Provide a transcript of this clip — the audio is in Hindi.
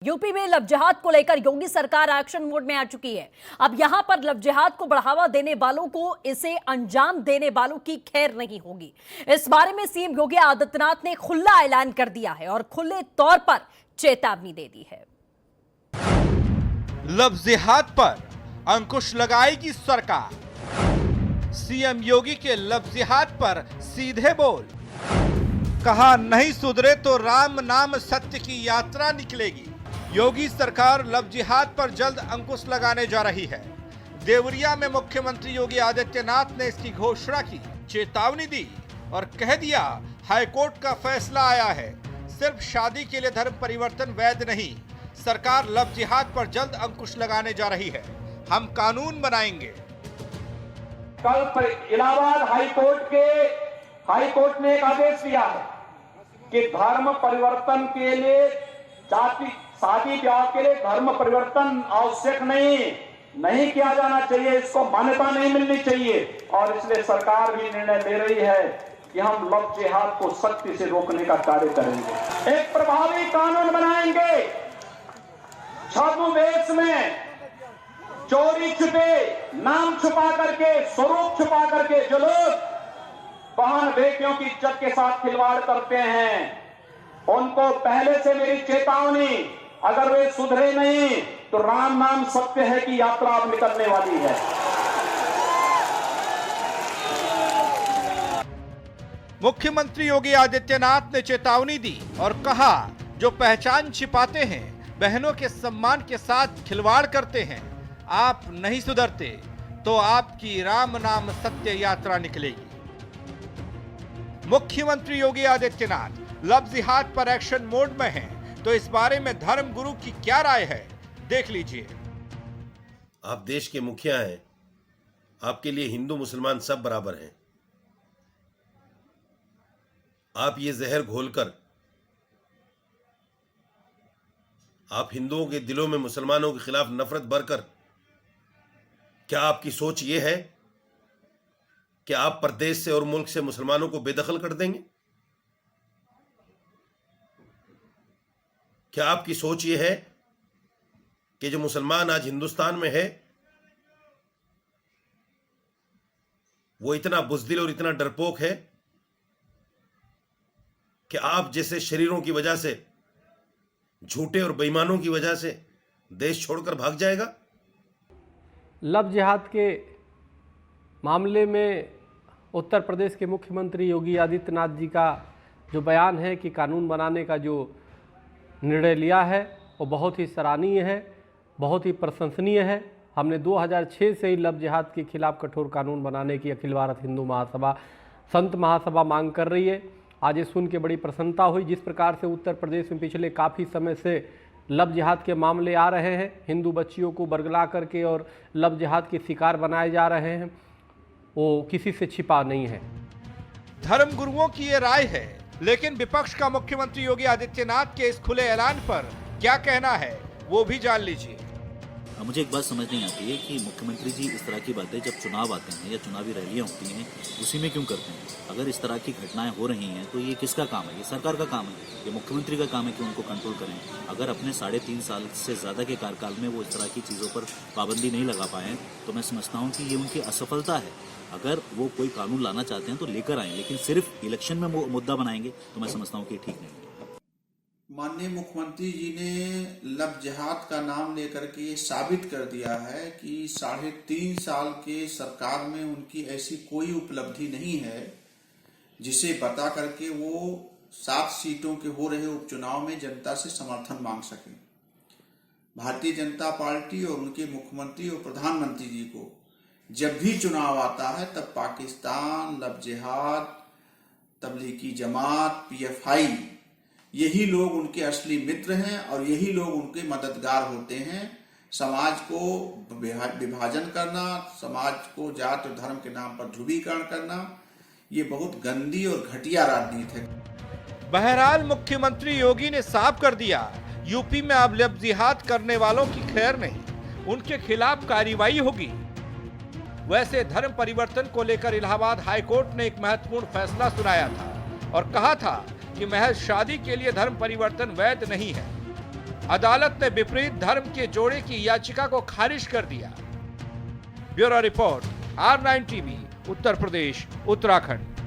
यूपी में लव जिहाद को लेकर योगी सरकार एक्शन मोड में आ चुकी है। अब यहां पर लव जिहाद को बढ़ावा देने वालों को इसे अंजाम देने वालों की खैर नहीं होगी। इस बारे में सीएम योगी आदित्यनाथ ने खुला ऐलान कर दिया है और खुले तौर पर चेतावनी दे दी है। लव जिहाद पर अंकुश लगाएगी सरकार। सीएम योगी के लव जिहाद पर सीधे बोल, कहा नहीं सुधरे तो राम नाम सत्य की यात्रा निकलेगी। योगी सरकार लव जिहाद पर जल्द अंकुश लगाने जा रही है। देवरिया में मुख्यमंत्री योगी आदित्यनाथ ने इसकी घोषणा की, चेतावनी दी और कह दिया हाईकोर्ट का फैसला आया है, सिर्फ शादी के लिए धर्म परिवर्तन वैध नहीं। सरकार लव जिहाद पर जल्द अंकुश लगाने जा रही है। हम कानून बनाएंगे। कल इलाहाबाद हाईकोर्ट ने एक आदेश दिया है कि धर्म परिवर्तन के लिए शादी ब्याह के लिए धर्म परिवर्तन आवश्यक नहीं किया जाना चाहिए, इसको मान्यता नहीं मिलनी चाहिए। और इसलिए सरकार भी निर्णय ले रही है कि हम लव जिहाद को सख्ती से रोकने का कार्य करेंगे। एक प्रभावी कानून बनाएंगे। छद्मवेश में चोरी छुपे, नाम छुपा करके, स्वरूप छुपा करके जो लोग बहन बेटियों की इज्जत के साथ खिलवाड़ करते हैं, उनको पहले से मेरी चेतावनी, अगर वे सुधरे नहीं तो राम नाम सत्य है कि यात्रा अब निकलने वाली है। मुख्यमंत्री योगी आदित्यनाथ ने चेतावनी दी और कहा जो पहचान छिपाते हैं, बहनों के सम्मान के साथ खिलवाड़ करते हैं, आप नहीं सुधरते तो आपकी राम नाम सत्य यात्रा निकलेगी। मुख्यमंत्री योगी आदित्यनाथ लव जिहाद पर एक्शन मोड में हैं, तो इस बारे में धर्म गुरु की क्या राय है, देख लीजिए। आप देश के मुखिया हैं, आपके लिए हिंदू मुसलमान सब बराबर हैं। आप ये जहर घोलकर आप हिंदुओं के दिलों में मुसलमानों के खिलाफ नफरत भरकर, क्या आपकी सोच ये है कि आप प्रदेश से और मुल्क से मुसलमानों को बेदखल कर देंगे? क्या आपकी सोच ये है कि जो मुसलमान आज हिंदुस्तान में है वो इतना बुज़दिल और इतना डरपोक है कि आप जैसे शरीरों की वजह से, झूठे और बेईमानों की वजह से देश छोड़कर भाग जाएगा? लव जिहाद के मामले में उत्तर प्रदेश के मुख्यमंत्री योगी आदित्यनाथ जी का जो बयान है कि कानून बनाने का जो निर्णय लिया है वो बहुत ही सराहनीय है, बहुत ही प्रशंसनीय है। हमने 2006 से ही लव जिहाद के खिलाफ कठोर कानून बनाने की अखिल भारत हिंदू महासभा, संत महासभा मांग कर रही है। आज ये सुन के बड़ी प्रसन्नता हुई जिस प्रकार से उत्तर प्रदेश में पिछले काफ़ी समय से लव जिहाद के मामले आ रहे हैं, हिंदू बच्चियों को बरगला करके और लव जिहाद के शिकार बनाए जा रहे हैं, वो किसी से छिपा नहीं है। धर्म गुरुओं की ये राय है, लेकिन विपक्ष का मुख्यमंत्री योगी आदित्यनाथ के इस खुले ऐलान पर क्या कहना है, वो भी जान लीजिए। मुझे एक बात समझ नहीं आती है कि मुख्यमंत्री जी इस तरह की बातें जब चुनाव आते हैं या चुनावी रैलियां होती हैं उसी में क्यों करते हैं। अगर इस तरह की घटनाएं हो रही हैं तो ये किसका काम है? ये सरकार का काम है, ये मुख्यमंत्री का काम है कि उनको कंट्रोल करें। अगर अपने 3.5 साल से ज़्यादा के कार्यकाल में वो इस तरह की चीज़ों पर पाबंदी नहीं लगा पाए तो मैं समझता हूँ कि ये उनकी असफलता है। अगर वो कोई कानून लाना चाहते हैं तो लेकर आएं, लेकिन सिर्फ इलेक्शन में वो मुद्दा बनाएंगे तो मैं समझता हूँ कि ठीक नहीं है। माननीय मुख्यमंत्री जी ने लव जिहाद का नाम लेकर के ये साबित कर दिया है कि 3.5 साल के सरकार में उनकी ऐसी कोई उपलब्धि नहीं है जिसे बता करके वो 7 सीटों के हो रहे उपचुनाव में जनता से समर्थन मांग सके। भारतीय जनता पार्टी और उनके मुख्यमंत्री और प्रधानमंत्री जी को जब भी चुनाव आता है तब पाकिस्तान, लव जिहाद, तबलीगी जमात, PFI, यही लोग उनके असली मित्र हैं और यही लोग उनके मददगार होते हैं। समाज को विभाजन करना, समाज को जात और धर्म के नाम पर ध्रुवीकरण करना, ये बहुत गंदी और घटिया राजनीति है। बहरहाल मुख्यमंत्री योगी ने साफ कर दिया, यूपी में अब लव जिहाद करने वालों की खैर नहीं, उनके खिलाफ कार्रवाई होगी। वैसे धर्म परिवर्तन को लेकर इलाहाबाद हाईकोर्ट ने एक महत्वपूर्ण फैसला सुनाया था और कहा था कि महज शादी के लिए धर्म परिवर्तन वैध नहीं है। अदालत ने विपरीत धर्म के जोड़े की याचिका को खारिज कर दिया। Bureau report, R9 TV, Uttar Pradesh, Uttarakhand.